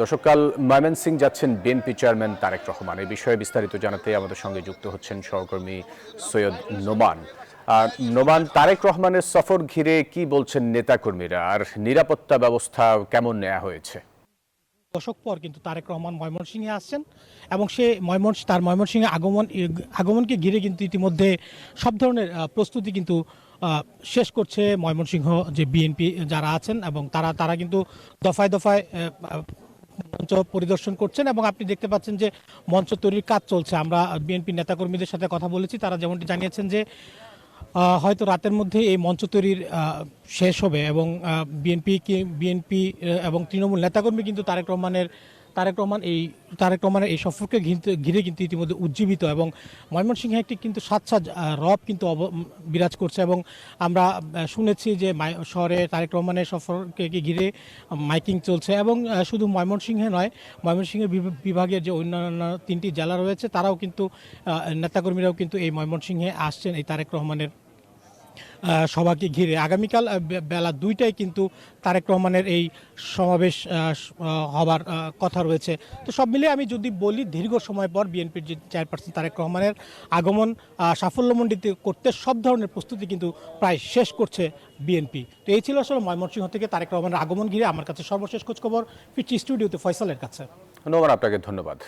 দর্শককাল ময়মনসিংহ যাচ্ছেন BNP chairman Tarique Rahman. এই বিষয়ে বিস্তারিত জানাতে আমাদের সঙ্গে যুক্ত হচ্ছেন সহকর্মী সৈয়দ নোমান। নোমান, তারেক রহমানের সফর ঘিরে কি বলছেন নেতাকর্মীরা, আর নিরাপত্তা ব্যবস্থা কেমন নেওয়া হয়েছে? দশক পর কিন্তু তারেক রহমান ময়মনসিংহে আসছেন এবং সে তার ময়মনসিংহে আগমনকে ঘিরে কিন্তু ইতিমধ্যে সব ধরনের প্রস্তুতি কিন্তু শেষ করছে ময়মনসিংহ যে বিএনপি যারা আছেন, এবং তারা কিন্তু দফায় দফায় মঞ্চ পরিদর্শন করছেন এবং আপনি দেখতে পাচ্ছেন যে মঞ্চ তৈরির কাজ চলছে। আমরা বিএনপি নেতাকর্মীদের সাথে কথা বলেছি, তারা যেমনটি জানিয়েছেন যে হয়তো রাতের মধ্যে এই মঞ্চ তৈরির শেষ হবে এবং বিএনপি এবং তৃণমূল নেতাকর্মী কিন্তু তারেক রহমানের এই সফরকে ঘিরে কিন্তু ইতিমধ্যে উজ্জীবিত, এবং ময়মনসিংহে একটি কিন্তু সাজ রব কিন্তু বিরাজ করছে। এবং আমরা শুনেছি যে শহরে তারেক রহমানের সফরকে ঘিরে মাইকিং চলছে, এবং শুধু ময়মনসিংহে নয়, ময়মনসিংহের বিভাগের যে অন্যান্য 3টি জেলা রয়েছে তারাও কিন্তু নেতাকর্মীরাও কিন্তু এই ময়মনসিংহে আসছেন এই তারেক রহমানের সভাকে ঘিরে। আগামীকাল বেলা 2টায় কিন্তু তারেক রহমানের এই সমাবেশ হবার কথা রয়েছে। তো সব মিলিয়ে আমি যদি বলি, দীর্ঘ সময় পর বিএনপির যে চেয়ারপারসন তারেক রহমানের আগমন সাফল্যমণ্ডিত করতে সব ধরনের প্রস্তুতি কিন্তু প্রায় শেষ করছে বিএনপি। তো এই ছিল আসলে ময়মনসিংহ থেকে তারেক রহমানের আগমন ঘিরে আমার কাছে সর্বশেষ খোঁজখবর। ফিরছি স্টুডিওতে ফয়সালের কাছে। নোমান, আপনাকে ধন্যবাদ।